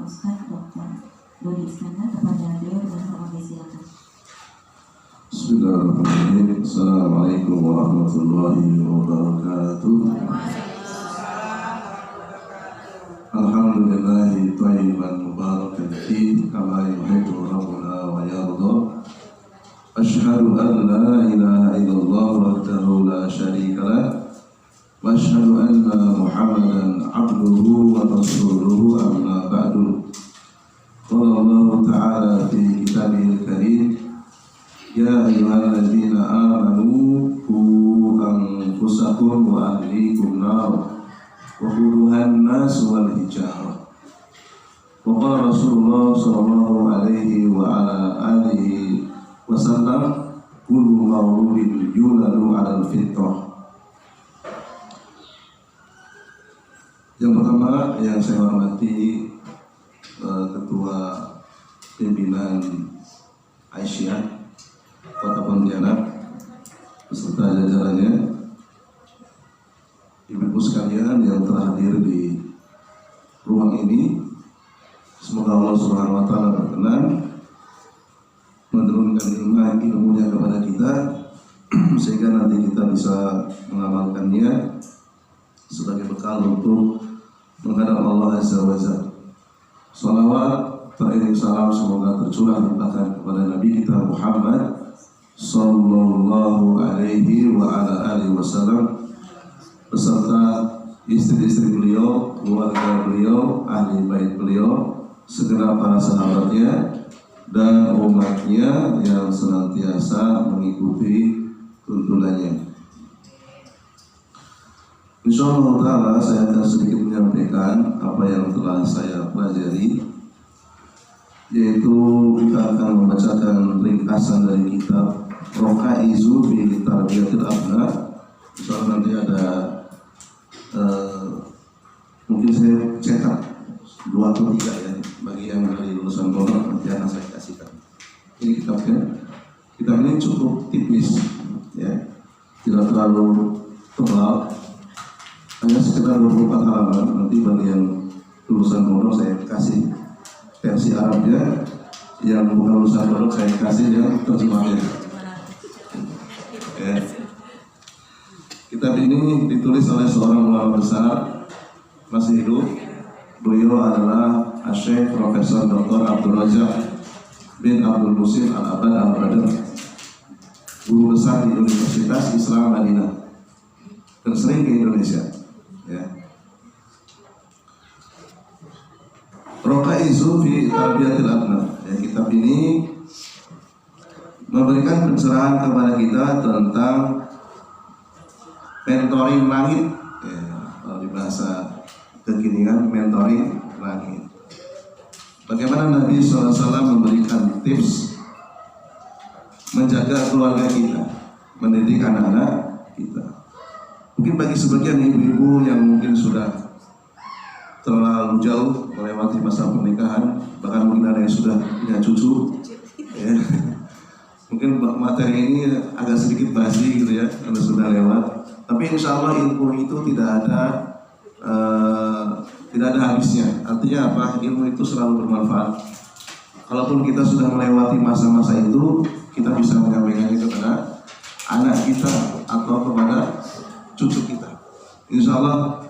Ustaz Dr. Dodi Iskandar. Kepada beliau dengan hormat disilakan. Bismillahirrahmanirrahim. Assalamualaikum warahmatullahi wabarakatuh. Alhamdulillahi thayyiban mubarakan fihi kama yuhibbu rabbuna wa yarda. Asyhadu an la ilaha illallah wahdahu la syarika lah wa asyhadu anna Muhammadan abduhu wa rasuluhu amma ba'du. Qala Allah ta'ala fi kitabihil karim, ya ayyuhalladzina amanu qu anfusakum wa ahlikum nar wa quduhan nas wal hijarah. Wa qala Rasulullah sallallahu alaihi wa ala alihi wasallam, kullu mauludin yuladu 'alal fitrah. Yang pertama yang saya hormati Ketua Pimpinan Aisyah Kota Pontianak beserta jajarannya, ibu-ibu sekalian yang telah hadir di ruang ini, semoga Allah Subhanahu wa taala berkenan menurunkan ilmunya kepada kita sehingga nanti kita bisa mengamalkannya sebagai bekal untuk menghadap Allah Azza wa Jalla. Salawat teriring salam semoga tercurah limpahkan kepada Nabi kita Muhammad sallallahu alaihi wa ala alihi wasallam beserta istri-istri beliau, keluarga beliau, ahli bait beliau, segenap para sahabatnya dan umatnya yang senantiasa mengikuti tuntunannya. Insyaallah ta'ala saya akan sedikit menyampaikan apa yang telah saya pelajari, yaitu kita akan membacakan ringkasan dari kitab Raqaizu fi Tarbiyatil Abna. Insyaallah nanti ada mungkin saya cetak 2 atau 3 ya, bagi yang dari lulusan pondok nanti akan saya kasihkan. Ini kitabnya. Kitab ini cukup tipis ya, tidak terlalu tebal, hanya sekitar 24 halaman. Nanti bagi yang lulusan pondok saya kasih versi Arabnya, yang bukan lulusan pondok saya kasih yang terjemahnya. Ya. Kitab ini ditulis oleh seorang ulama besar, masih hidup. Beliau adalah Syekh Profesor Dr. Abdul Razak bin Abdul Musin Al-Abad Al-Badr, guru besar di Universitas Islam Madinah dan sering ke Indonesia ya. Raqaizu fi Tarbiyatil Abna ya, kitab ini memberikan pencerahan kepada kita tentang mentoring langit ya, kalau di bahasa kekinian mentoring langit. Bagaimana Nabi SAW memberikan tips menjaga keluarga kita, mendidik anak-anak kita. Mungkin bagi sebagian ibu-ibu yang mungkin sudah terlalu jauh melewati masa pernikahan, bahkan mungkin ada yang sudah punya cucu ya. Mungkin materi ini agak sedikit basi gitu ya, karena sudah lewat. Tapi insya Allah ilmu itu tidak ada habisnya. Artinya apa? Ilmu itu selalu bermanfaat. Kalaupun kita sudah melewati masa-masa itu, kita bisa menyampaikannya kepada anak kita atau kepada cucu kita. Insya Allah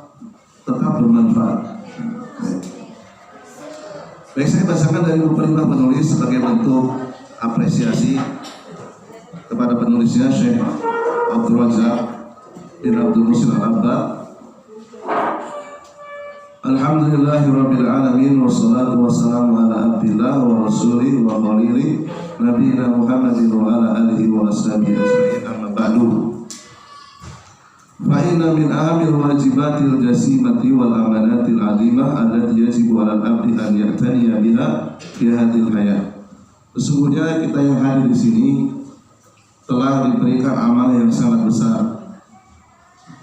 tetap bermanfaat. Baik, saya bacakan dari beberapa penulis sebagai bentuk apresiasi kepada penulisnya, Syekh Abdul Razak bin Abdul Musin Al-Abad. Alhamdulillahirabbil alamin wassalatu wassalamu ala abdillah wa rasulih wa khalilih nabiyina Muhammadin wa ala alihi wa ashabihi ajma'in, amma ba'du. Fa inna min ahamil wajibatil jasimati wal amanatil azimah allati yajibu 'alal abdi an ya'taniya biha fi hadhil hayat. Sesungguhnya kita yang hadir di sini telah diberikan amal yang sangat besar,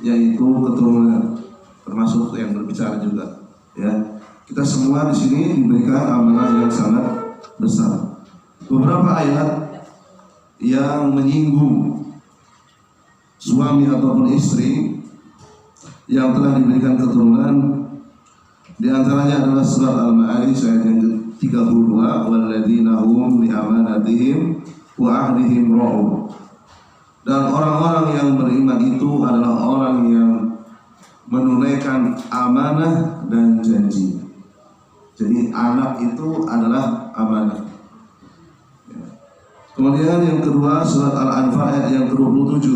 yaitu keturunan, termasuk yang berbicara juga ya. Kita semua di sini diberikan amanah yang sangat besar. Beberapa ayat yang menyinggung suami ataupun istri yang telah diberikan keturunan Di antaranya adalah surat Al-Ma'arij ayat yang ke-32, walladzina hum li amanatihim wa ahdihim ra'un. Dan orang-orang yang beriman itu adalah orang yang menunaikan amanah dan janji. Jadi anak itu adalah amanah. Kemudian yang kedua surat Al-Anfal ayat yang ke-27.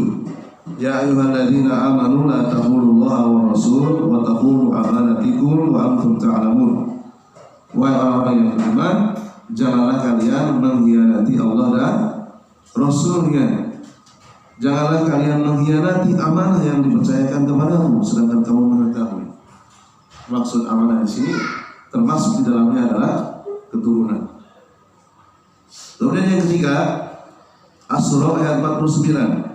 Ya ayyuhalladzina amanu la takhulullaha wa rasul wa takhulu amanatikum wa antum ta'lamun. Wahai orang-orang yang beriman, janganlah kalian mengkhianati Allah dan Rasulnya. Janganlah kalian mengkhianati amanah yang dipercayakan kepadamu sedangkan kamu mengetahui. Maksud amanah di sini termasuk di dalamnya adalah keturunan. Kemudian yang ketiga, As-Surah ayat 49.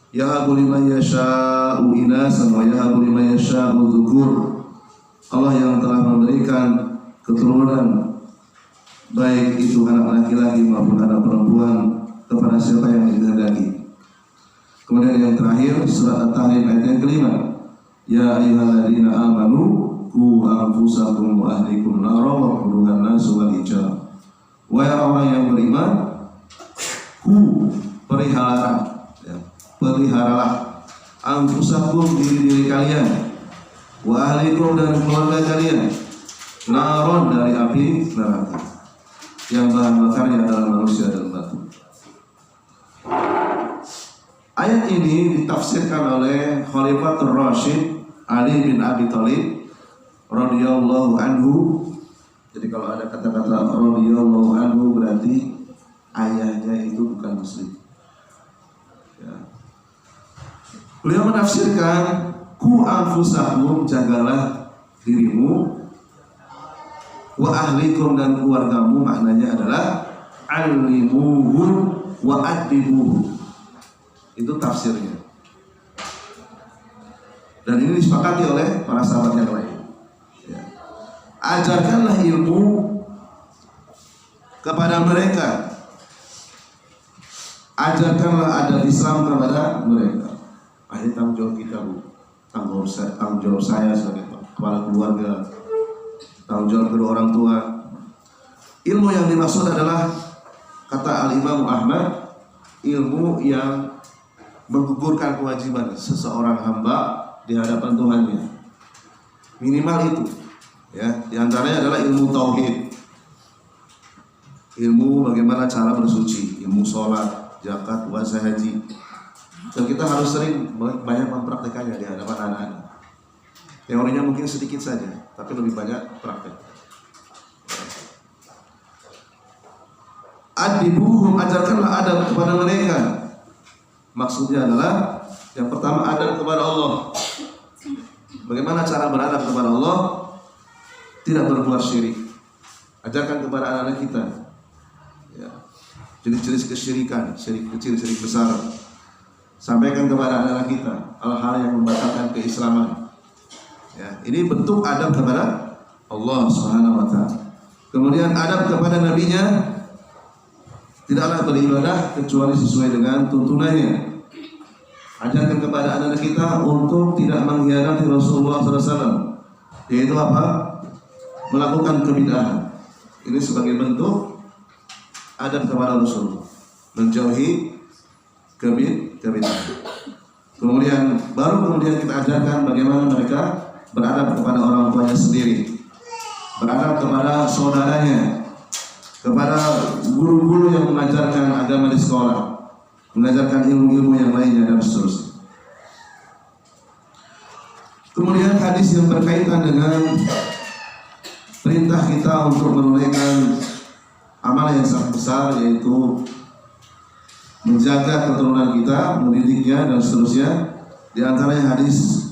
Yahabu liman yasha'u inasan wa yahabu liman yasha'u dzukur. Allah yang telah memberikan keturunan baik itu anak laki-laki maupun anak perempuan kepada siapa yang dikehendaki. Kemudian yang terakhir surat At-Tahrim ayat yang kelima. Ya ayyuhalladzina amanu qu anfusakum wa ahlikum nara wa quduhan nas wal hijab. Wahai orang yang beriman, peliharalah anfusakum, diri-diri kalian, wa ahlikum, dan keluarga kalian, naron, dari api neraka yang bahan bakarnya adalah manusia dan batu. Ayat ini ditafsirkan oleh Khalifatul Rasyid Ali bin Abi Thalib radhiyallahu anhu. Jadi kalau ada kata-kata radhiyallahu anhu berarti ayahnya itu bukan muslim. Ya. Beliau menafsirkan ku anfusakum, jagalah dirimu, wa ahlikum, dan keluargamu, maknanya adalah alimuhum wa adibuhum. Itu tafsirnya. Dan ini disepakati oleh para sahabat yang lain. Ya. Ajarkanlah ilmu kepada mereka. Ajarkanlah adab Islam kepada mereka. Ini tanggung jawab kita, Bu. Tanggung jawab saya sebagai kepala keluarga, tanggung jawab kedua orang tua. Ilmu yang dimaksud adalah, kata Al-Imam Ahmad, ilmu yang menggugurkan kewajiban seseorang hamba di hadapan Tuhannya. Minimal itu. Ya, di antaranya adalah ilmu tauhid. Ilmu bagaimana cara bersuci, ilmu sholat, zakat, puasa, haji. Dan kita harus sering banyak mempraktekannya di hadapan anak-anak. Teorinya mungkin sedikit saja, tapi lebih banyak praktek. Adibuhum, ajarkanlah adab kepada mereka. Maksudnya adalah yang pertama adab kepada Allah. Bagaimana cara beradab kepada Allah? Tidak berbuat syirik. Ajarkan kepada anak-anak kita. Ya. Jenis-jenis kesyirikan, syirik kecil, syirik besar. Sampaikan kepada anak-anak kita hal-hal yang membatalkan keislaman. Ya, ini bentuk adab kepada Allah Subhanahu wa taala. Kemudian adab kepada nabinya, tidaklah beribadah kecuali sesuai dengan tuntunannya. Ajarkan kepada anak-anak kita untuk tidak mengkhianati Rasulullah SAW, yaitu apa? Melakukan kebid'ahan. Ini sebagai bentuk adab kepada Rasul, menjauhi kebid'ahan. Kemudian kita ajarkan bagaimana mereka beradab kepada orang tuanya sendiri, beradab kepada saudaranya, kepada guru-guru yang mengajarkan agama di sekolah, mengajarkan ilmu-ilmu yang lainnya, dan seterusnya. Kemudian hadis yang berkaitan dengan perintah kita untuk menunaikan amal yang sangat besar, yaitu menjaga keturunan kita, mendidiknya, dan seterusnya. Di antaranya hadis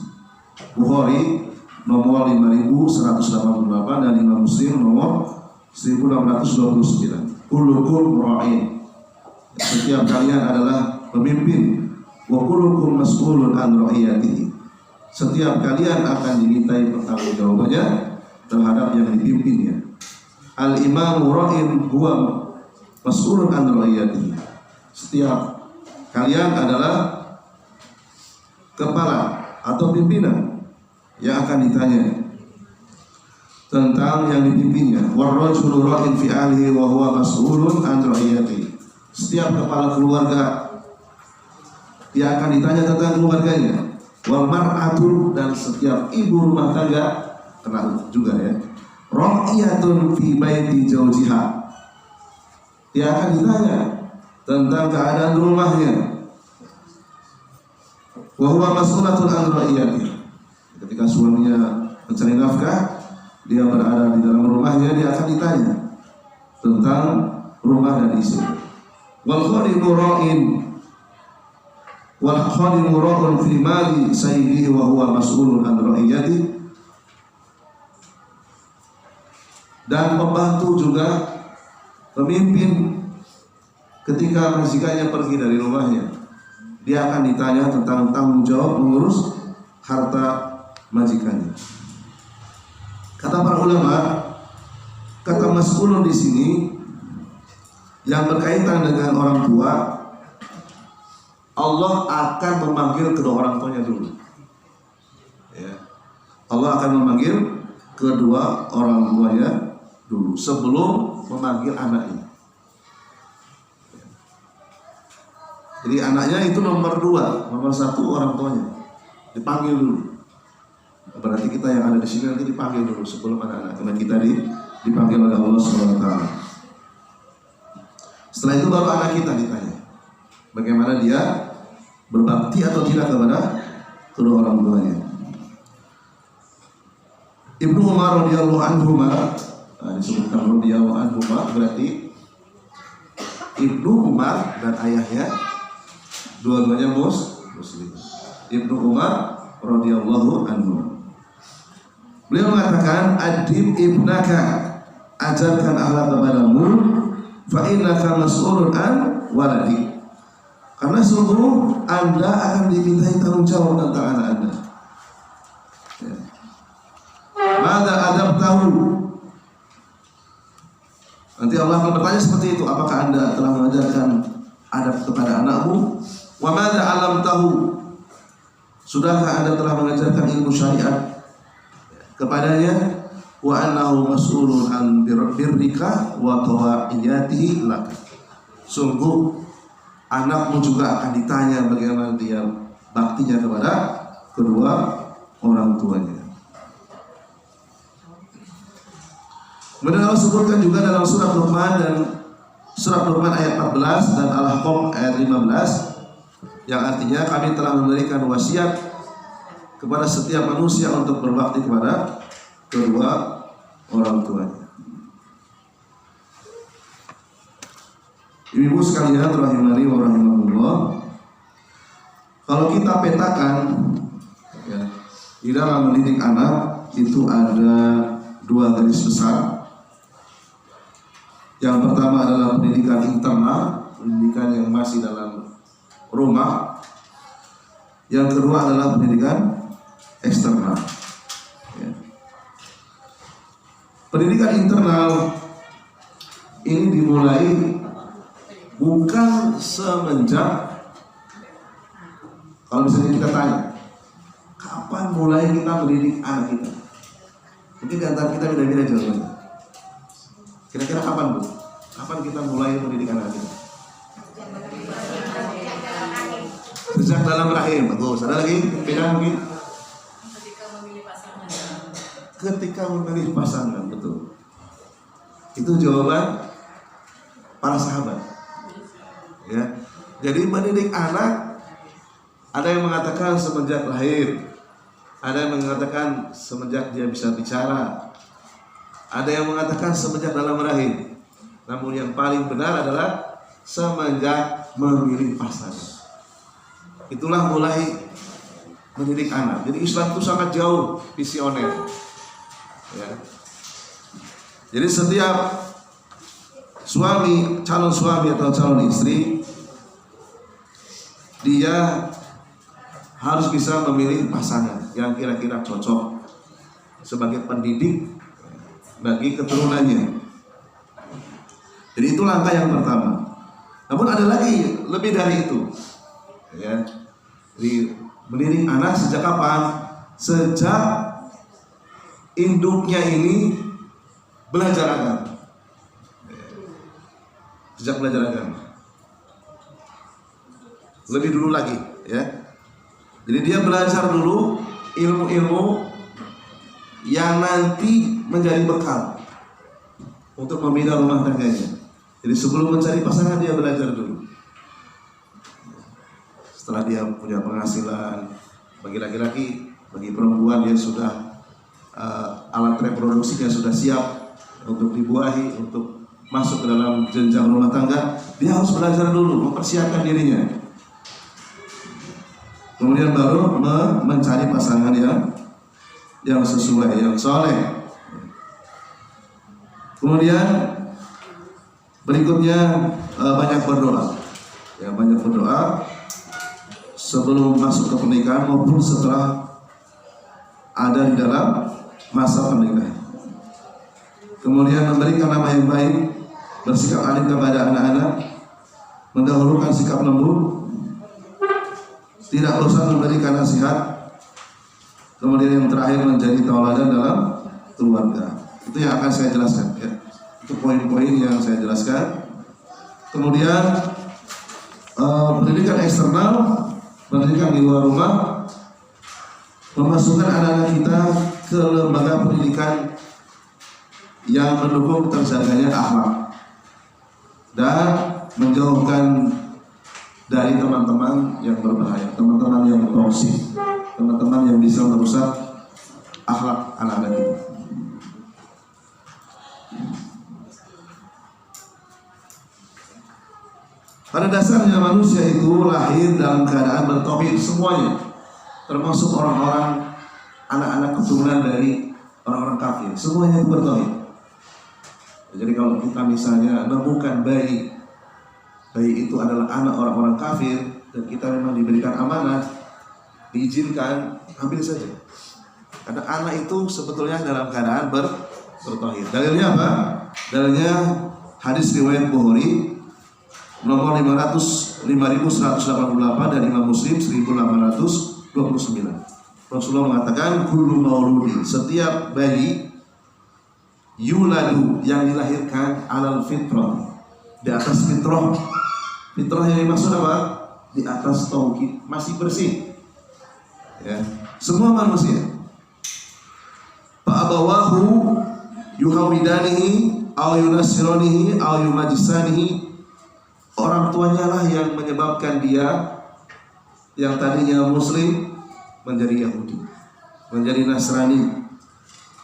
Bukhari nomor 5188 dan Imam Muslim nomor 1629. Kullukum ra'in. Setiap kalian adalah pemimpin. Wa kullukum mas'ulun an ra'iyatihi. Setiap kalian akan dimintai pertanggungjawabannya terhadap yang dipimpinnya. Al-imamu ra'in huwa mas'ulun an ra'iyatihi. Setiap kalian adalah kepala atau pimpinan yang akan ditanya tentang yang dipimpinnya. Warrajulu ra'in fi ahlihi wa huwa mas'ulun an ra'iyatihi. Setiap kepala keluarga dia akan ditanya tentang keluarganya. Wal mar'atu, dan setiap ibu rumah tangga kena juga ya. Ra'iyatun fi baiti zawjiha. Dia akan ditanya tentang keadaan rumahnya. Wa huwa mas'ulatun an ra'iyatihi. Ketika suaminya mencari nafkah, dia berada di dalam rumahnya, dia akan ditanya tentang rumah dan istri. Wal khadimu ra'in wal khadimu ra'un fi mali sayyidihi wa huwa mas'ulun an ra'iyatihi. Dan pembantu juga, pemimpin, ketika majikannya pergi dari rumahnya, dia akan ditanya tentang tanggung jawab mengurus harta majikannya. Kata para ulama, kata mas'ulun di sini yang berkaitan dengan orang tua, Allah akan memanggil kedua orang tuanya dulu. Ya. Allah akan memanggil kedua orang tuanya dulu sebelum memanggil anaknya. Jadi anaknya itu nomor 2, nomor 1 orang tuanya dipanggil dulu. Berarti kita yang ada di sini nanti dipanggil dulu sebelum anak-anak, karena kita dipanggil oleh Allah SWT. Setelah itu baru anak kita ditanya bagaimana dia berbakti atau tidak kepada kedua orang tuanya. Ibnu Umar radhiyallahu anhu, disebutkan radhiyallahu anhu, berarti Ibnu Umar dan ayahnya dua-duanya muslim. Ibnu Umar radhiyallahu anhu, beliau mengatakan, adib ibnaka, ajarkan akhlak kepadamu, fa innaka mas'ulun an waladi, karena sungguh Anda akan dimintai tanggung jawab tentang anak Anda. Ya. Mada adab tahu, nanti Allah akan bertanya seperti itu, apakah Anda telah mengajarkan adab kepada anakmu? Wa mada alam tahu, sudahkah Anda telah mengajarkan ilmu syariat kepadanya? Wa annahu mas'ulun an birrika wa tawaiyatihi lak, sungguh anakmu juga akan ditanya bagaimana dia baktinya kepada kedua orang tuanya. Kemudian Allah sebutkan juga dalam surat Luqman, dan surat Luqman ayat 14 dan Al-Haqqam ayat 15, yang artinya kami telah memberikan wasiat kepada setiap manusia untuk berbakti kepada kedua orang tuanya. Ibu sekalian rahimani wa rahimakumullah, kalau kita petakan ya, di dalam mendidik anak itu ada 2 garis besar. Yang pertama adalah pendidikan internal, pendidikan yang masih dalam rumah. Yang kedua adalah pendidikan eksternal. Ya. Pendidikan internal ini dimulai bukan semenjak, kalau misalnya kita tanya, kapan mulai kita mendidik anak kita? Mungkin di antara kita beda-beda jawabannya. Kira-kira kapan, Bu? Kapan kita mulai mendidik anak kita? Sejak dalam rahim. Bagus. Ada lagi? Beda mungkin? Ketika memilih pasangan, betul. Itu jawaban para sahabat. Ya. Jadi mendidik anak, ada yang mengatakan semenjak lahir, ada yang mengatakan semenjak dia bisa bicara, ada yang mengatakan semenjak dalam rahim. Namun yang paling benar adalah semenjak memilih pasangan. Itulah mulai mendidik anak. Jadi Islam itu sangat jauh visioner. Ya. Jadi setiap suami, calon suami atau calon istri, dia harus bisa memilih pasangan yang kira-kira cocok sebagai pendidik bagi keturunannya. Jadi itu langkah yang pertama. Namun ada lagi lebih dari itu. Ya. Jadi mendidik anak sejak kapan? Sejak induknya ini belajar agama. Sejak belajar agama. Lebih dulu lagi, ya. Jadi dia belajar dulu ilmu-ilmu yang nanti menjadi bekal untuk membina rumah tangganya. Jadi sebelum mencari pasangan dia belajar dulu. Setelah dia punya penghasilan, bagi laki-laki, bagi perempuan dia sudah alat reproduksinya sudah siap untuk dibuahi, untuk masuk ke dalam jenjang rumah tangga, dia harus belajar dulu, mempersiapkan dirinya. Kemudian baru mencari pasangan yang sesuai, yang soleh. Kemudian berikutnya banyak berdoa, ya, banyak berdoa sebelum masuk ke pernikahan maupun setelah ada di dalam masa pernikahan. Kemudian memberikan nama yang baik, bersikap adil kepada anak-anak, mendahulukan sikap lembut, tidak bosan memberikan nasihat. Kemudian yang terakhir menjadi tauladan dalam keluarga. Itu yang akan saya jelaskan, ya. Itu poin-poin yang saya jelaskan. Kemudian pendidikan eksternal, pendidikan di luar rumah, memasukkan anak-anak kita ke lembaga pendidikan yang mendukung terjaganya akhlak dan menjauhkan dari teman-teman yang berbahaya, teman-teman yang toksik, teman-teman yang bisa merusak akhlak anak-anak kita. Pada dasarnya manusia itu lahir dalam keadaan bertauhid semuanya, termasuk orang-orang anak-anak keturunan dari orang-orang kafir, semuanya itu bertauhid. Jadi kalau kita misalnya menemukan bayi itu adalah anak orang-orang kafir dan kita memang diberikan amanah, diizinkan, ambil saja. Karena anak itu sebetulnya dalam keadaan bertauhid. Dalilnya apa? Dalilnya hadis riwayat Bukhari nomor 5188 dan Imam Muslim 1829. Rasulullah mengatakan kullu mauludin, setiap bayi yuladu yang dilahirkan alal fitrah, di atas fitrah. Fitrah yang dimaksud apa? Di atas tauhid, masih bersih. Ya, semua manusia. Fa abawahu yuhawidanihi aw yunasiranihi aw yumajisanihi. Orang tuanya lah yang menyebabkan dia yang tadinya muslim menjadi Yahudi, menjadi Nasrani,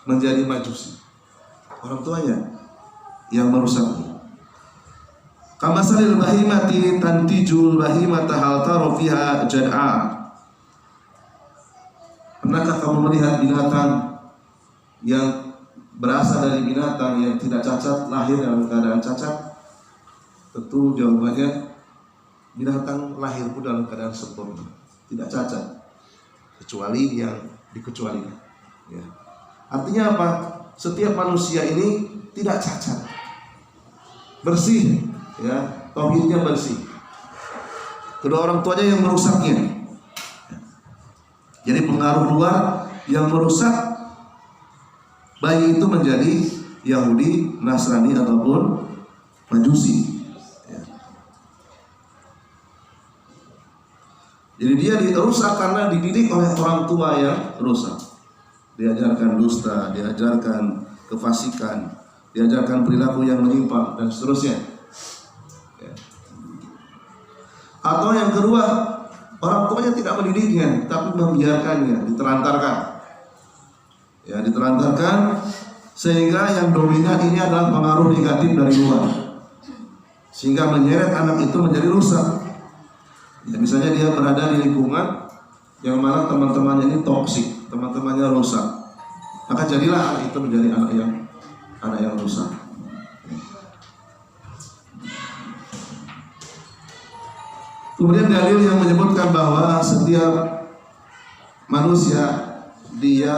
menjadi Majusi. Orang tuanya yang merusaknya. Kamasalil bahimati tantijul bahimata hal taro fiha jad'a. Pernahkah kamu melihat binatang yang berasal dari binatang yang tidak cacat, lahir dalam keadaan cacat? Tentu jawabannya binatang lahir pun dalam keadaan sempurna, tidak cacat, kecuali yang dikecualikan. Ya. Artinya apa? Setiap manusia ini tidak cacat, bersih, ya, tauhidnya bersih. Kedua orang tuanya yang merusaknya. Jadi pengaruh luar yang merusak bayi itu menjadi Yahudi, Nasrani ataupun Majusi. Jadi dia dirusak karena dididik oleh orang tua yang rusak. Diajarkan dusta, diajarkan kefasikan, diajarkan perilaku yang menyimpang dan seterusnya. Ya. Atau yang kedua, orang tuanya tidak mendidiknya, tapi membiarkannya, ditelantarkan. Ya, ditelantarkan sehingga yang dominan ini adalah pengaruh negatif dari luar, sehingga menyeret anak itu menjadi rusak. Ya, misalnya dia berada di lingkungan yang mana teman-temannya ini toksik, teman-temannya rusak, maka jadilah anak itu menjadi anak yang rusak. Kemudian dalil yang menyebutkan bahwa setiap manusia dia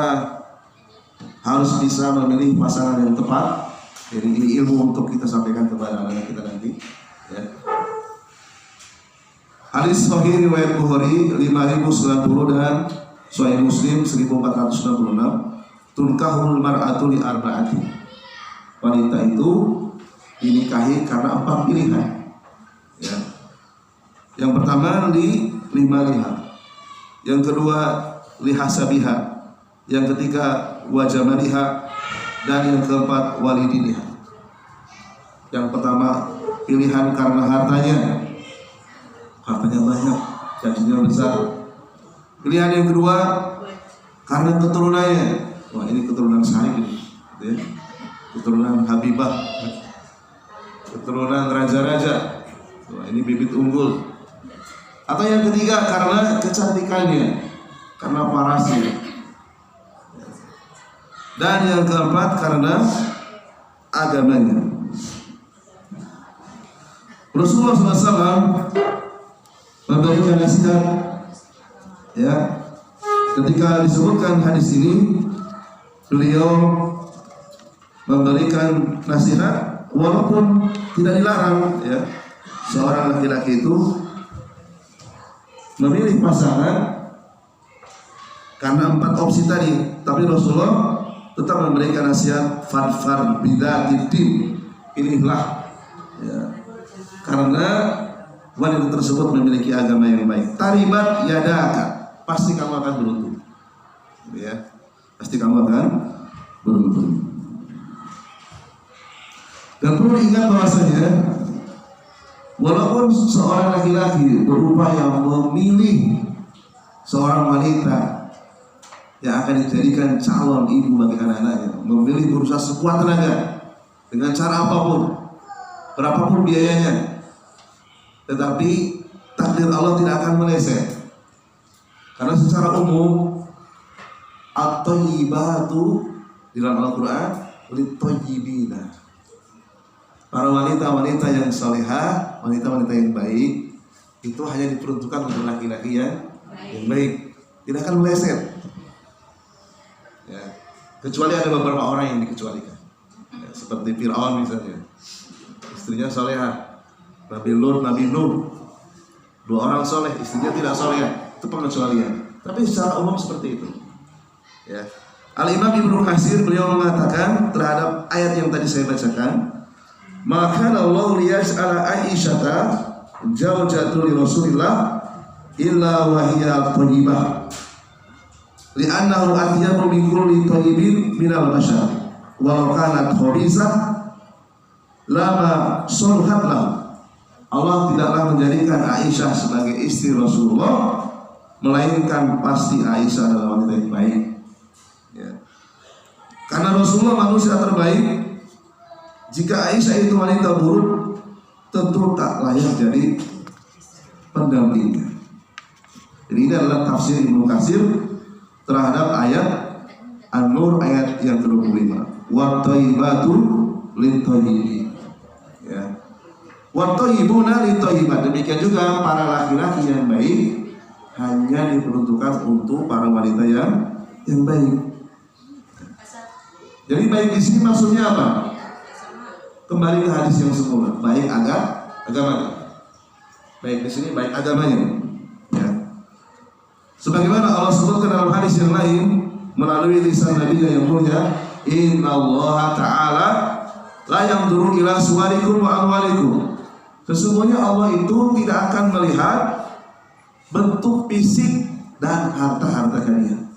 harus bisa memilih pasangan yang tepat. Jadi ini ilmu untuk kita sampaikan kepada anak-anak kita nanti. Ya. Hadis sahih riwayat Bukhari 5090 dan Sahih Muslim 1466. tunkahul mar'atu li arba'ati. Wanita itu dinikahi karena 4 pilihan. Ya. Yang pertama lima liha. Yang kedua lihasabiha. Yang ketiga wajamaliha. Dan yang keempat walidiniha. Yang pertama pilihan karena hartanya. Hartanya banyak, gajinya besar. Pilihan yang kedua karena keturunannya. Wah, ini keturunan Syarif ini, ya. Keturunan Habibah, keturunan raja-raja. Wah, ini bibit unggul. Atau yang ketiga karena kecantikannya, karena parasnya. Dan yang keempat karena agamanya. Rasulullah SAW memberikan nasihat, ya. Ketika disebutkan hadis ini, beliau memberikan nasihat walaupun tidak dilarang, ya, seorang laki-laki itu memilih pasangan karena 4 opsi tadi, tapi Rasulullah tetap memberikan nasihat fadfar bidatid din, pilihlah, ya, karena wanita tersebut memiliki agama yang baik. Taribat yadaka, pasti kamu akan beruntung, ya, pasti kamu akan beruntung. Dan perlu diingat bahwasanya walaupun seorang laki-laki berupaya memilih seorang wanita yang akan dijadikan calon ibu bagi anak-anaknya, memilih berusaha sekuat tenaga dengan cara apapun, berapapun biayanya, tetapi takdir Allah tidak akan meleset. Karena secara umum at-thayyibatu di dalam Al-Quran lit-thayyibina, para wanita-wanita yang salehah, wanita-wanita yang baik itu hanya diperuntukkan untuk laki-laki yang baik, tidak akan meleset, ya, kecuali ada beberapa orang yang dikecualikan, ya, seperti Fir'aun misalnya, istrinya salehah, Nabi Lut, Nabi Nuh, 2 orang soleh, istrinya tidak soleh, itu pengecualian. Tapi secara umum seperti itu, ya. Al-Imam Ibnu Katsir beliau mengatakan terhadap ayat yang tadi saya bacakan, maka Allah liyas'ala Aisyata zawjatu li Rasulillah illa wa hiya thayyibah li'annahu atyabu min kulli thayyibin minal bashar walau kanat khabisah lama sulhat lahu. Allah tidaklah menjadikan Aisyah sebagai istri Rasulullah, melainkan pasti Aisyah adalah wanita yang baik, ya. Karena Rasulullah manusia terbaik. Jika Aisyah itu wanita buruk, tentu tak layak jadi pendampingnya. Jadi ini adalah tafsir Ibnu Katsir terhadap ayat An-Nur ayat yang ke-25. Wa thayyibatu lit-thayyibin, ya. Wa thayyibuna lit-thayyibat. Demikian juga para laki-laki yang baik hanya diperuntukkan untuk para wanita yang baik. Jadi baik di sini maksudnya apa? Kembali ke hadis yang sempurna, baik agamanya. Baik di sini baik agamanya, ya. Sebagaimana Allah sebutkan dalam hadis yang lain melalui lisan Nabi yang mulia, innallaha ta'ala la yanzuru ila suwarikum wa amwalikum. Sesungguhnya Allah itu tidak akan melihat bentuk fisik dan harta-harta kalian.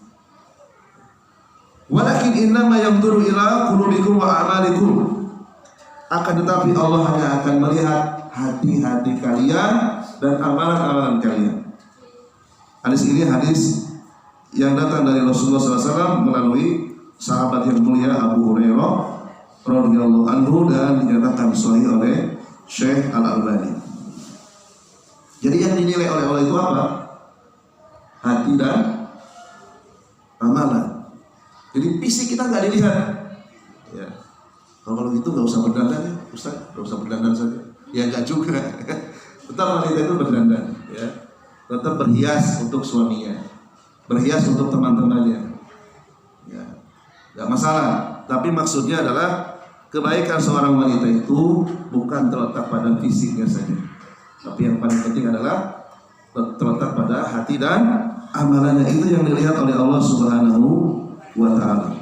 Walakin innama yanzuru ila qulubikum wa a'malikum. Akan tetapi Allah hanya akan melihat hati-hati kalian dan amalan-amalan kalian. Hadis ini hadis yang datang dari Rasulullah SAW melalui sahabat yang mulia Abu Hurairah radhiyallahu anhu dan dinyatakan sahih oleh Syekh Al-Albani. Jadi yang dinilai oleh Allah itu apa? Hati dan amalan. Jadi fisik kita nggak dilihat, ya. Kalau gitu nggak usah berdandan, ya Ustaz, nggak usah berdandan saja. Ya nggak juga. Tetap wanita itu berdandan, ya. Tetap berhias untuk suaminya, berhias untuk teman-temannya, ya. Nggak masalah. Tapi maksudnya adalah kebaikan seorang wanita itu bukan terletak pada fisiknya saja, tapi yang paling penting adalah terletak pada hati dan amalannya. Itu yang dilihat oleh Allah Subhanahu wa Ta'ala.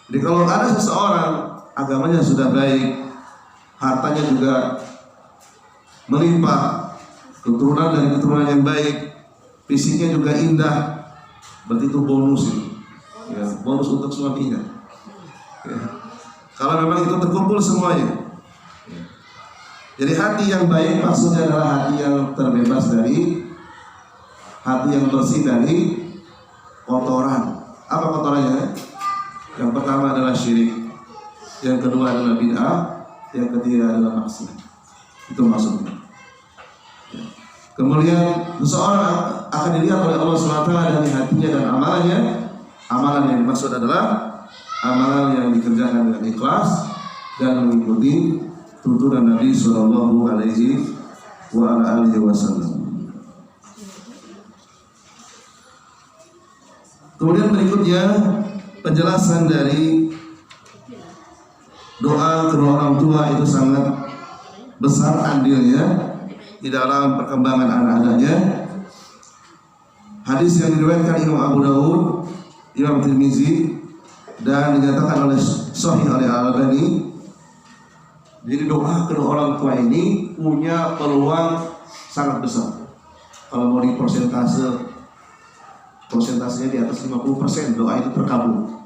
Jadi kalau ada seseorang agamanya sudah baik, hartanya juga melimpah, keturunan dari keturunan yang baik, fisiknya juga indah, berarti itu bonus itu. Ya, bonus untuk suaminya. Ya. Kalau memang itu terkumpul semuanya. Ya. Jadi hati yang baik maksudnya adalah hati yang terbebas dari, hati yang bersih dari kotoran. Apa kotorannya? Yang pertama adalah syirik, yang kedua adalah bid'ah, yang ketiga adalah maksiat. Itu maksudnya. Kemudian seseorang akan dilihat oleh Allah SWT dari hatinya dan amalannya. Amalan yang dimaksud adalah amalan yang dikerjakan dengan ikhlas dan mengikuti tuntunan Nabi Sallallahu Alaihi Wasallam. Kemudian berikutnya penjelasan dari doa kedua orang tua itu sangat besar andilnya di dalam perkembangan anak-anaknya. Hadis yang diriwayatkan Imam Abu Dawud, Imam Tirmizi, dan dinyatakan oleh Sahih oleh Al-Albani. Jadi doa kedua orang tua ini punya peluang sangat besar. Kalau mau di persentasenya di atas 50% doa itu terkabul.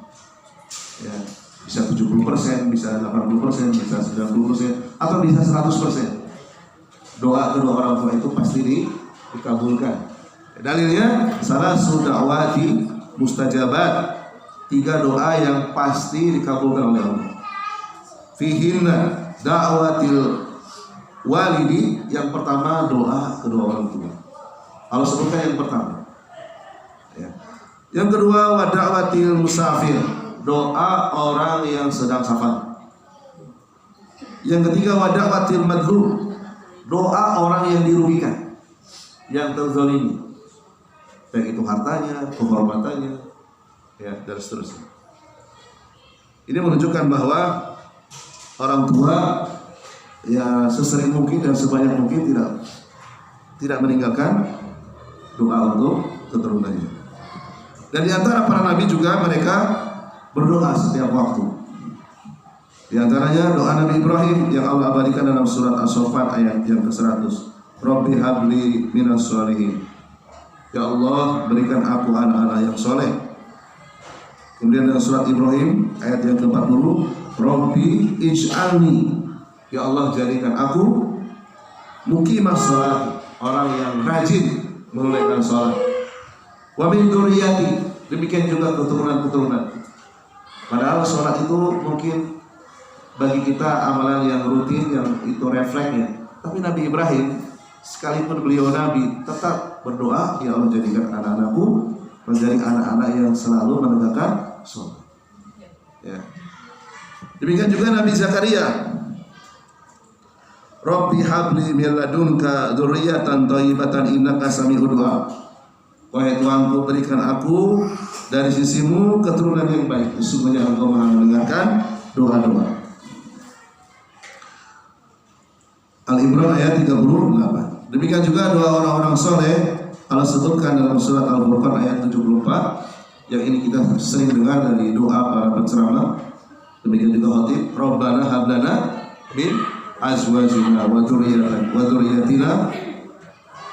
Ya, bisa 70%, bisa 80%, bisa 90%, atau bisa 100%. Doa kedua orang tua itu pasti dikabulkan. Dalilnya salah sudawati mustajabat, 3 doa yang pasti dikabulkan oleh Allah. Fihinna da'watil walidi, yang pertama doa kedua orang tua. Kalau sebutkan yang pertama. Ya. Yang kedua wa da'watil musafir, doa orang yang sedang safar. Yang ketiga wa da'watil madhur, doa orang yang dirugikan, yang terzalimi, baik itu hartanya, kehormatannya, ya, dan seterusnya. Ini menunjukkan bahwa orang tua ya sesering mungkin dan sebanyak mungkin tidak meninggalkan doa untuk keturunannya. Dan di antara para nabi juga mereka berdoa setiap waktu. Di antaranya doa Nabi Ibrahim yang Allah abadikan dalam surat As-Saffat ayat yang ke-100. Rabbi habli minas sholihin. Ya Allah, berikan aku anak-anak yang soleh. Kemudian dalam surat Ibrahim ayat yang ke-40, Rabbi ij'alni, ya Allah jadikan aku muqimah sholat, orang yang rajin menunaikan sholat. Wa min dzurriyyati, demikian juga keturunan-keturunan. Padahal sholat itu mungkin bagi kita amalan yang rutin, yang itu refleksnya. Tapi Nabi Ibrahim, sekalipun beliau Nabi, tetap berdoa, ya Allah jadikan anak-anakku menjadi anak-anak yang selalu menegakkan sholat. Ya. Demikian juga Nabi Zakaria, Rabbi habli min ladunka dzurriyyatan thayyibatan innaka sami'ud du'a. Wahai Tuhanku, berikan aku dari sisimu keturunan yang baik, sesungguhnya Engkau Maha mendengarkan doa-doa. Al-Imran ayat 38. Demikian juga doa orang-orang soleh Allah sebutkan dalam surat Al-Furqan ayat 74, yang ini kita sering dengar dari doa para penceramah. Demikian juga khatib, Rabbana hablana min azwajina wa dzurriyyatina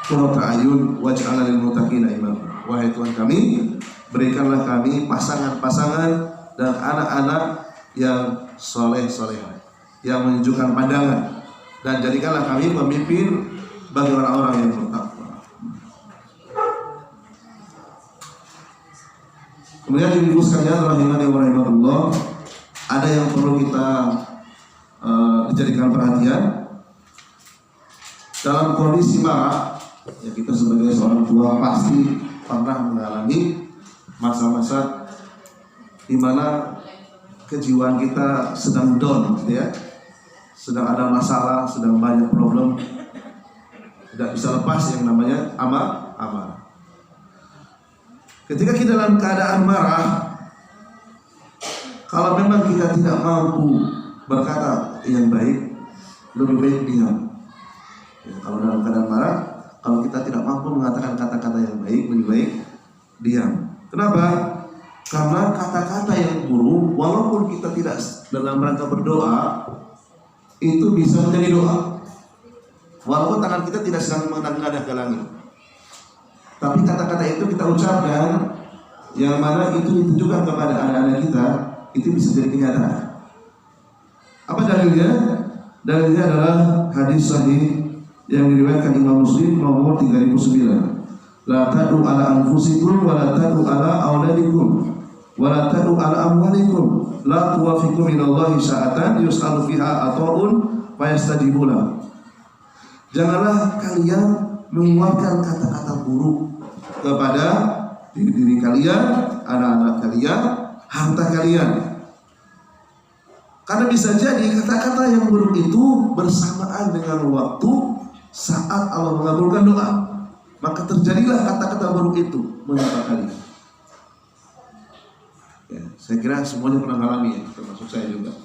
qurrata a'yun waj'alna lil muttaqina imama. Wahai Tuhan kami, berikanlah kami pasangan-pasangan dan anak-anak yang soleh-solehah, yang menunjukkan pandangan, dan jadikanlah kami pemimpin bagi orang-orang yang bertakwa. Kemudian ibu sekalian rahimani wa rahimakumullah, ada yang perlu kita dijadikan perhatian dalam kondisi marah. Ya, kita sebagai seorang tua pasti pernah mengalami masa-masa di mana kejiwaan kita sedang down, ya, sedang ada masalah, sedang banyak problem, tidak bisa lepas yang namanya amarah. Ketika kita dalam keadaan marah, kalau memang kita tidak mampu berkata yang baik, lebih baik diam. Ya, kalau dalam keadaan marah, kalau kita tidak mampu mengatakan kata-kata yang baik, lebih baik diam. Kenapa? Karena kata-kata yang buruk, walaupun kita tidak dalam rangka berdoa, itu bisa menjadi doa. Walaupun tangan kita tidak sedang menengadah ke langit, tapi kata-kata itu kita ucapkan, yang mana itu ditujukan kepada anak-anak kita, itu bisa jadi kenyataan. Apa dalilnya? Dalilnya adalah hadis sahih yang diriwayatkan Imam Muslim nomor 3009. La tad'u ala anfusikum wa la tad'u ala auladikum wa la tad'u ala amwalikum la tuwafiqu minallahi sa'atan yus'alu fiha ata'un fa yastajibu lahu. Janganlah kalian mengeluarkan kata-kata buruk kepada diri kalian, anak-anak kalian, harta kalian. Karena bisa jadi kata-kata yang buruk itu bersamaan dengan waktu saat Allah mengabulkan doa, maka terjadilah kata-kata buruk itu menimpa kalian. Ya, saya kira semuanya pernah mengalami, ya, termasuk saya juga.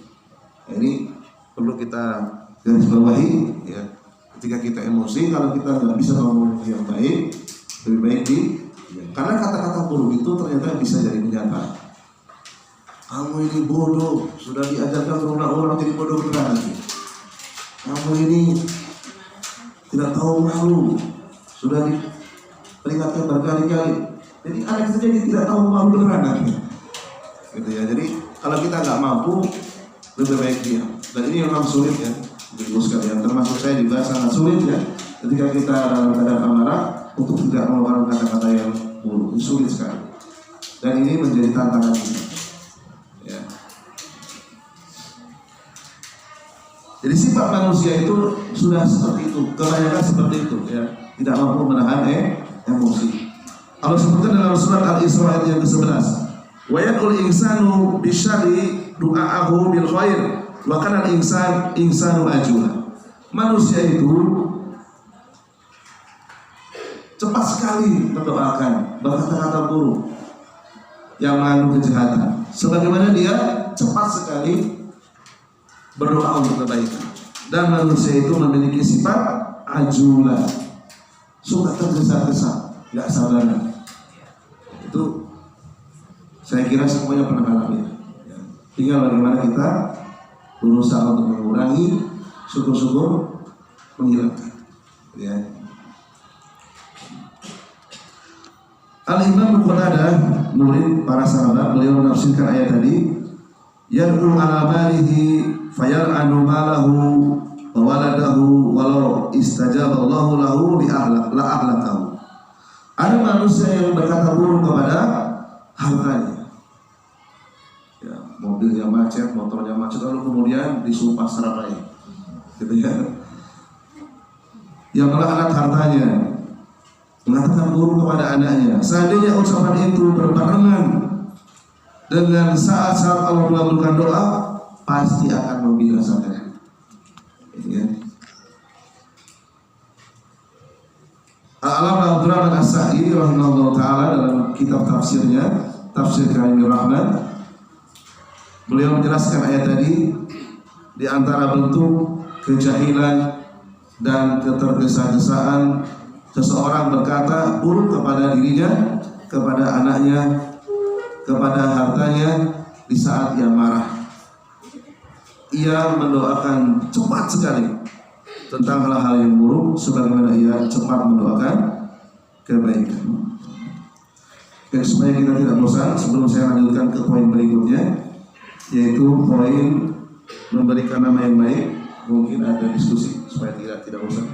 Ya, ini perlu kita garis bawahi, ya. Ketika kita emosi, kalau kita nggak bisa ngomong yang baik, lebih baik karena kata-kata buruk itu ternyata bisa jadi kenyataan. Kamu ini bodoh, sudah diajarkan orang jadi bodoh beneran lagi. Kamu ini tidak tahu malu, sudah diperingatkan berkali-kali. Jadi anak kita jadi tidak tahu malu beneran lagi. Gitu ya. Jadi kalau kita nggak mampu, lebih baik diam. Dan ini memang sulit ya. Ibu sekalian, termasuk saya juga sangat sulit ya ketika kita dalam keadaan amarah untuk tidak mengeluarkan kata-kata yang buruk, sulit sekali. Dan ini menjadi tantangan kita. Ya. Jadi sifat manusia itu sudah seperti itu, kebanyakan seperti itu ya, tidak mampu menahan emosi. Allah sebutkan dalam surat Al-Isra ayat yang ke-11, wa yad'ul insanu bisyarri du'aahu bil khair wa kana insanu ajula. Manusia itu cepat sekali mendoakan berkata-kata buruk yang mengandung kejahatan, sebagaimana dia cepat sekali berdoa untuk kebaikan. Dan manusia itu memiliki sifat ajula, suka tergesa-gesa, nggak sabaran. Itu saya kira semuanya pernah alami. Tinggal bagaimana kita berusaha untuk mengurangi, syukur-syukur menghilangkan. Ya. Al-Imam Qatadah, murid para sahabat, beliau menafsirkan ayat tadi, yad'u ala malihi fayal'anu malahu wa waladahu walau istajaba Allahu lahu la ahlakahu. Ada manusia yang berkata buruk kepada hartanya. Ya, mobilnya macet, motornya macet, lalu kemudian disumpah serapanya, gitu ya. Yang melaknat hartanya, mengatakan buruk kepada anaknya. Seandainya ucapan itu berbarengan dengan saat-saat Allah mengabulkan doa, pasti akan membinasakan. Ya. Al-Allamah Abdurrahman As-Sa'di rahimahullah ta'ala dalam kitab tafsirnya, Tafsir Karimur Rahman, beliau menjelaskan ayat tadi, di antara bentuk kejahilan dan ketergesa-gesaan seseorang berkata buruk kepada dirinya, kepada anaknya, kepada hartanya di saat ia marah. Ia mendoakan cepat sekali tentang hal-hal yang buruk, sebagaimana ia cepat mendoakan kebaikan. Dan supaya kita tidak bosan, sebelum saya lanjutkan ke poin berikutnya, yaitu poin memberikan nama yang baik, mungkin ada diskusi supaya tidak bosan.